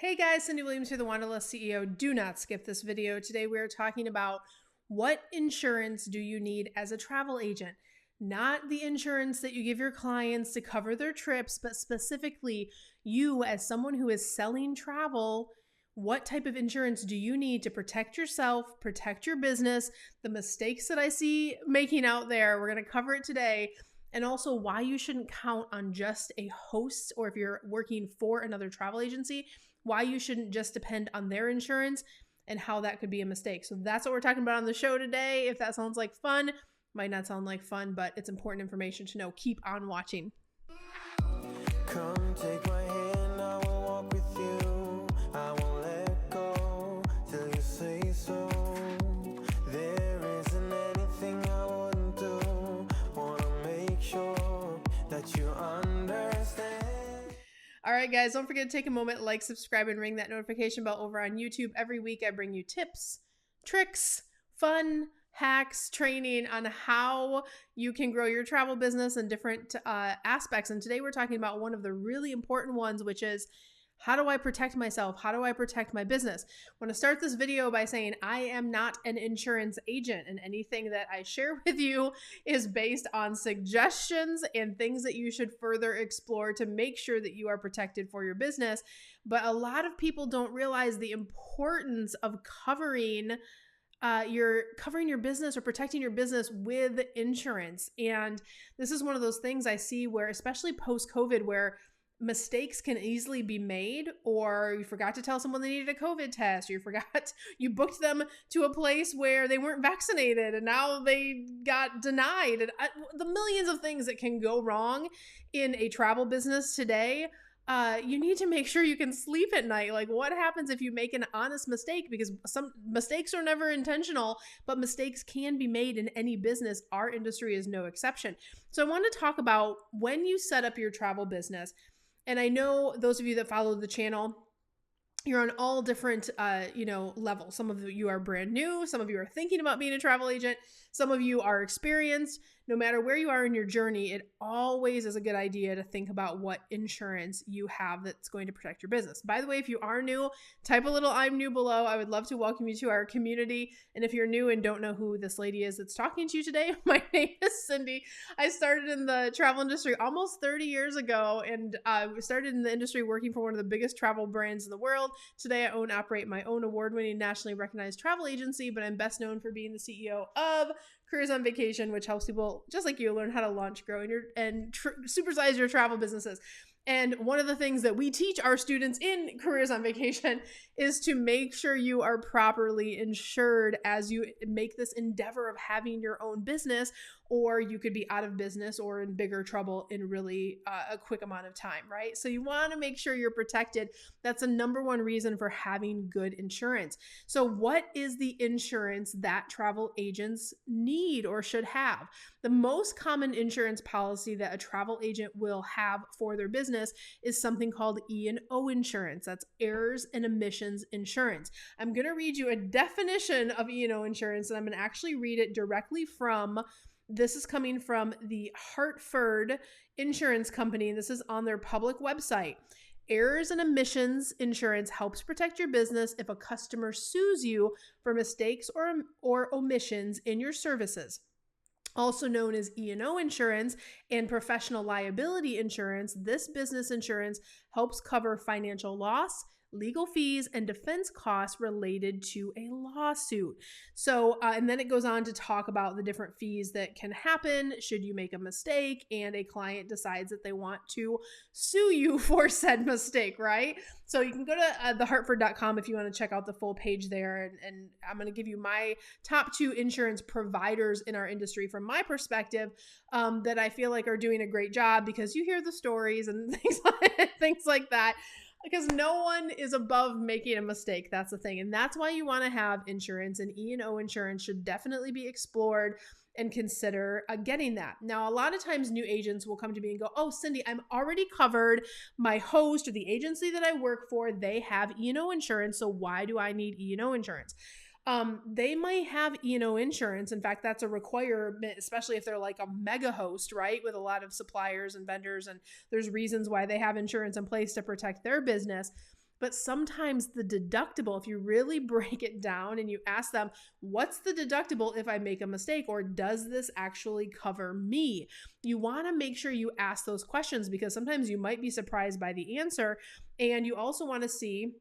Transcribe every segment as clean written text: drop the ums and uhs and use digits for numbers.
Hey guys, Cyndi Williams here, the Wanderlust CEO. Do not skip this video. Today we are talking about what insurance do you need as a travel agent? Not the insurance that you give your clients to cover their trips, but specifically you as someone who is selling travel. What type of insurance do you need to protect yourself, protect your business, the mistakes that I see making out there? We're going to cover it today. And also why you shouldn't count on just a host, or if you're working for another travel agency, why you shouldn't just depend on their insurance and how that could be a mistake. So that's what we're talking about on the show today. If that sounds like fun, might not sound like fun, but it's important information to know. Keep on watching. Come take my hand, I will walk with you. I won't let go till you say so. There isn't anything I wouldn't do. Wanna make sure that you understand. All right, guys, don't forget to take a moment, like, subscribe, and ring that notification bell over on YouTube. Every week I bring you tips, tricks, fun, hacks, training on how you can grow your travel business and different aspects. And today we're talking about one of the really important ones, which is how do I protect myself? How do I protect my business? I want to start this video by saying I am not an insurance agent, and anything that I share with you is based on suggestions and things that you should further explore to make sure that you are protected for your business. But a lot of people don't realize the importance of covering your business or protecting your business with insurance. And this is one of those things I see where, especially post-COVID, where mistakes can easily be made, or you forgot to tell someone they needed a COVID test, or you booked them to a place where they weren't vaccinated and now they got denied, and the millions of things that can go wrong in a travel business today. You need to make sure you can sleep at night. Like, what happens if you make an honest mistake? Because some mistakes are never intentional, but mistakes can be made in any business. Our industry is no exception. So I want to talk about when you set up your travel business. And I know those of you that follow the channel, you're on all different, levels. Some of you are brand new. Some of you are thinking about being a travel agent. Some of you are experienced. No matter where you are in your journey, it always is a good idea to think about what insurance you have that's going to protect your business. By the way, if you are new, type a little "I'm new" below. I would love to welcome you to our community. And if you're new and don't know who this lady is that's talking to you today, my name is Cyndi. I started in the travel industry almost 30 years ago, and started in the industry working for one of the biggest travel brands in the world. Today, I operate my own award-winning, nationally recognized travel agency, but I'm best known for being the CEO of Careers on Vacation, which helps people just like you learn how to launch, grow, supersize your travel businesses. And one of the things that we teach our students in Careers on Vacation is to make sure you are properly insured as you make this endeavor of having your own business, or you could be out of business or in bigger trouble in really a quick amount of time, right? So you want to make sure you're protected. That's the number one reason for having good insurance. So what is the insurance that travel agents need or should have? The most common insurance policy that a travel agent will have for their business is something called E&O insurance. That's errors and omissions insurance. I'm going to read you a definition of E&O insurance, and I'm going to actually read it directly from, this is coming from the Hartford Insurance Company. This is on their public website. Errors and omissions insurance helps protect your business if a customer sues you for mistakes or omissions in your services. Also known as E&O insurance and professional liability insurance, this business insurance helps cover financial loss, legal fees, and defense costs related to a lawsuit. So, and then it goes on to talk about the different fees that can happen should you make a mistake and a client decides that they want to sue you for said mistake, right? So you can go to thehartford.com if you want to check out the full page there. And I'm going to give you my top 2 insurance providers in our industry from my perspective that I feel like are doing a great job, because you hear the stories and things like that. Because no one is above making a mistake. That's the thing. And that's why you want to have insurance, and E&O insurance should definitely be explored and consider getting that. Now, a lot of times new agents will come to me and go, "Oh, Cyndi, I'm already covered. My host or the agency that I work for, they have E&O insurance. So why do I need E&O insurance?" They might have E&O insurance. In fact, that's a requirement, especially if they're like a mega host, right? With a lot of suppliers and vendors, and there's reasons why they have insurance in place to protect their business. But sometimes the deductible, if you really break it down and you ask them, what's the deductible if I make a mistake, or does this actually cover me? You want to make sure you ask those questions, because sometimes you might be surprised by the answer. And you also want to see,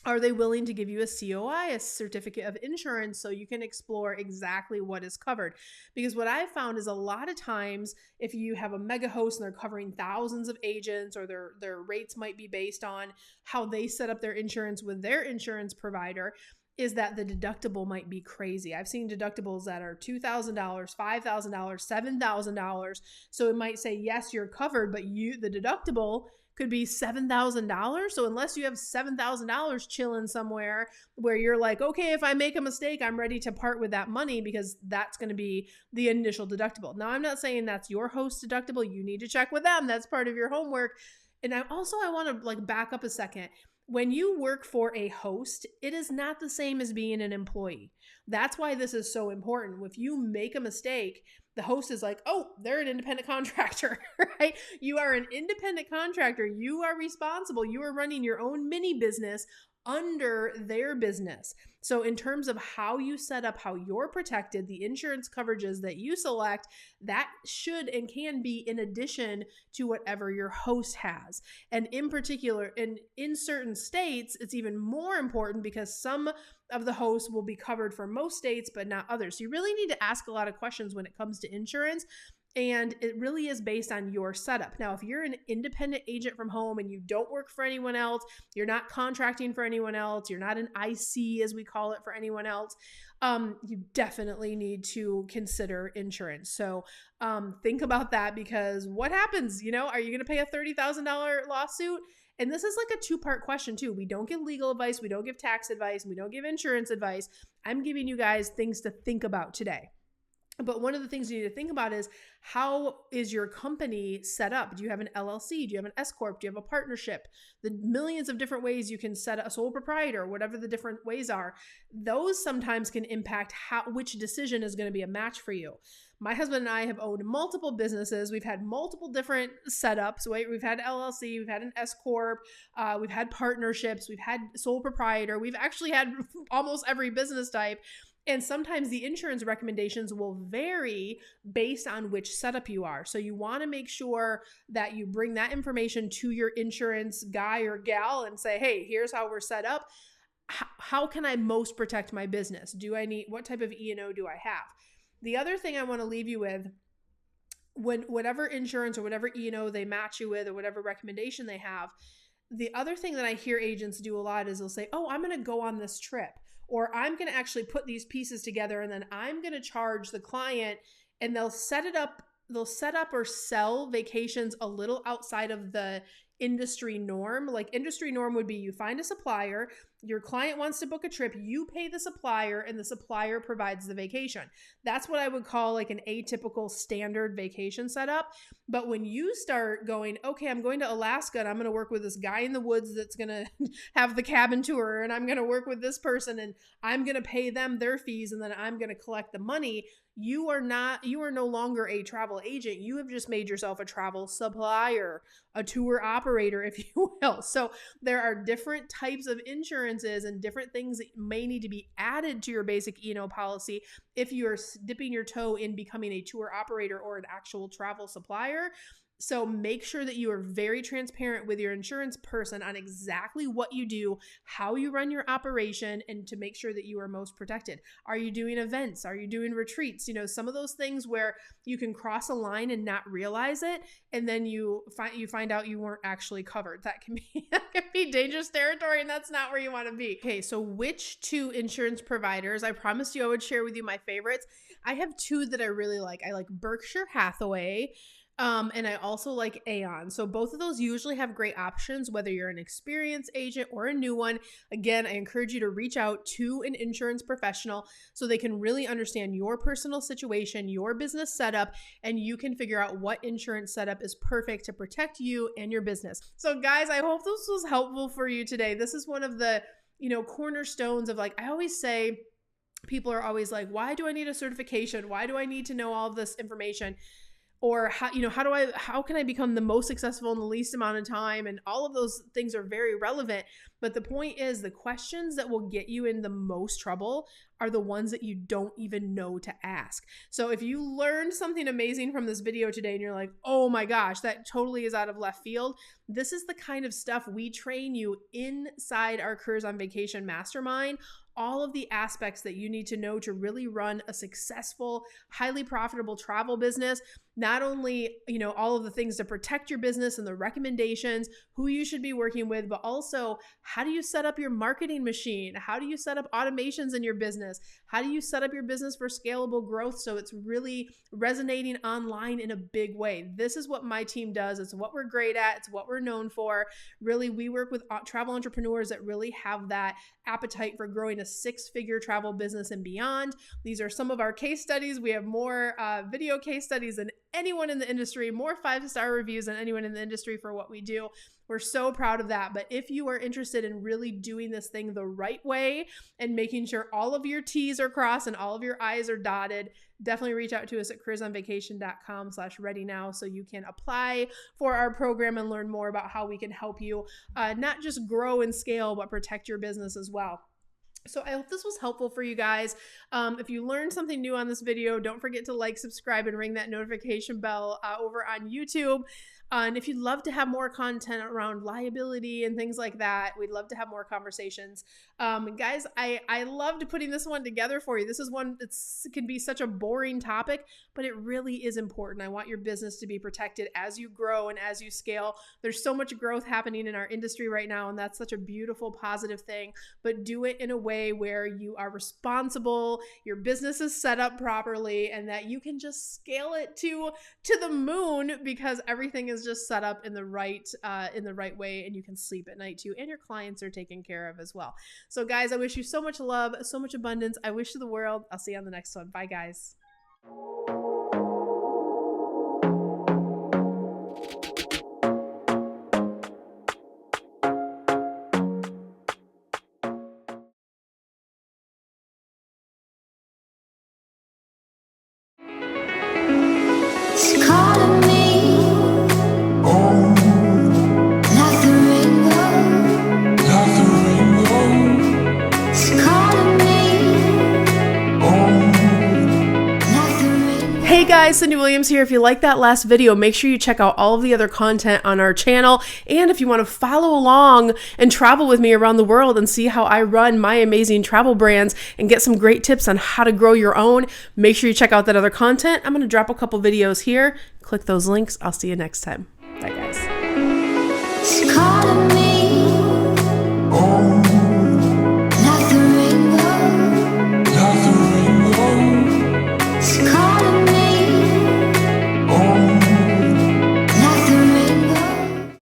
are they willing to give you a COI, a certificate of insurance, so you can explore exactly what is covered? Because what I've found is a lot of times, if you have a mega host and they're covering thousands of agents, or their rates might be based on how they set up their insurance with their insurance provider, is that the deductible might be crazy. I've seen deductibles that are $2,000, $5,000, $7,000. So it might say, yes, you're covered, but the deductible could be $7,000. So unless you have $7,000 chilling somewhere where you're like, okay, if I make a mistake, I'm ready to part with that money, because that's going to be the initial deductible. Now, I'm not saying that's your host deductible. You need to check with them. That's part of your homework. And I want to back up a second. When you work for a host, it is not the same as being an employee. That's why this is so important. If you make a mistake, the host is like, oh, they're an independent contractor, right? You are an independent contractor. You are responsible. You are running your own mini business under their business. So in terms of how you set up, how you're protected, the insurance coverages that you select, that should and can be in addition to whatever your host has. And in particular, in certain states, it's even more important, because some of the hosts will be covered for most states, but not others. So you really need to ask a lot of questions when it comes to insurance. And it really is based on your setup. Now, if you're an independent agent from home and you don't work for anyone else, you're not contracting for anyone else, you're not an IC, as we call it, for anyone else, you definitely need to consider insurance. So think about that, because what happens, are you going to pay a $30,000 lawsuit? And this is like a two-part question too. We don't give legal advice, we don't give tax advice, we don't give insurance advice. I'm giving you guys things to think about today. But one of the things you need to think about is, how is your company set up? Do you have an LLC? Do you have an S Corp? Do you have a partnership? The millions of different ways you can set up a sole proprietor, whatever the different ways are. Those sometimes can impact which decision is going to be a match for you. My husband and I have owned multiple businesses. We've had multiple different setups. Right? We've had LLC, we've had an S Corp, we've had partnerships, we've had sole proprietor. We've actually had almost every business type. And sometimes the insurance recommendations will vary based on which setup you are. So you want to make sure that you bring that information to your insurance guy or gal and say, hey, here's how we're set up. How can I most protect my business? What type of E&O do I have? The other thing I want to leave you with, whatever insurance or whatever E&O they match you with, or whatever recommendation they have, the other thing that I hear agents do a lot is they'll say, oh, I'm going to go on this trip, or I'm going to actually put these pieces together, and then I'm going to charge the client, and they'll set up or sell vacations a little outside of the industry norm. Like, industry norm would be, you find a supplier, your client wants to book a trip, you pay the supplier, and the supplier provides the vacation. That's what I would call like an atypical standard vacation setup. But when you start going, okay, I'm going to Alaska and I'm going to work with this guy in the woods that's going to have the cabin tour, and I'm going to work with this person and I'm going to pay them their fees, and then I'm going to collect the money, you are no longer a travel agent. You have just made yourself a travel supplier, a tour operator, if you will. So there are different types of insurances and different things that may need to be added to your basic E&O policy if you're dipping your toe in becoming a tour operator or an actual travel supplier. So make sure that you are very transparent with your insurance person on exactly what you do, how you run your operation, and to make sure that you are most protected. Are you doing events? Are you doing retreats? Some of those things where you can cross a line and not realize it, and then you find out you weren't actually covered. That can be dangerous territory, and that's not where you want to be. Okay, so which two insurance providers? I promised you I would share with you my favorites. I have two that I really like. I like Berkshire Hathaway. And I also like Aon. So both of those usually have great options, whether you're an experienced agent or a new one. Again, I encourage you to reach out to an insurance professional so they can really understand your personal situation, your business setup, and you can figure out what insurance setup is perfect to protect you and your business. So guys, I hope this was helpful for you today. This is one of the, cornerstones of, I always say, people are always like, why do I need a certification? Why do I need to know all of this information? or how can I become the most successful in the least amount of time? And all of those things are very relevant. But the point is, the questions that will get you in the most trouble are the ones that you don't even know to ask. So if you learned something amazing from this video today and you're like, oh my gosh, that totally is out of left field, this is the kind of stuff we train you inside our Careers on Vacation Mastermind. All of the aspects that you need to know to really run a successful, highly profitable travel business. Not only, all of the things to protect your business and the recommendations, who you should be working with, but also how do you set up your marketing machine? How do you set up automations in your business? How do you set up your business for scalable growth so it's really resonating online in a big way? This is what my team does. It's what we're great at. It's what we're known for. Really, we work with travel entrepreneurs that really have that appetite for growing a 6-figure travel business and beyond. These are some of our case studies. We have more video case studies than anyone in the industry, more 5-star reviews than anyone in the industry for what we do. We're so proud of that. But if you are interested in really doing this thing the right way and making sure all of your T's are crossed and all of your I's are dotted, definitely reach out to us at careersonvacation.com/readynow so you can apply for our program and learn more about how we can help you not just grow and scale, but protect your business as well. So I hope this was helpful for you guys. If you learned something new on this video, don't forget to like, subscribe, and ring that notification bell over on YouTube. And if you'd love to have more content around liability and things like that, we'd love to have more conversations. Guys, I loved putting this one together for you. This is one that can be such a boring topic, but it really is important. I want your business to be protected as you grow and as you scale. There's so much growth happening in our industry right now, and that's such a beautiful, positive thing. But do it in a way where you are responsible, your business is set up properly, and that you can just scale it to the moon, because everything is just set up in the right way, and you can sleep at night too, and your clients are taken care of as well. So guys, I wish you so much love, so much abundance. I wish to the world. I'll see you on the next one. Bye guys. It's calling me, like the rainbow, It's calling me, like the rainbow. Hey guys, Cyndi Williams here. If you like that last video, make sure you check out all of the other content on our channel. And if you want to follow along and travel with me around the world and see how I run my amazing travel brands and get some great tips on how to grow your own, make sure you check out that other content. I'm going to drop a couple videos here. Click those links. I'll see you next time. Bye guys. It's calling me.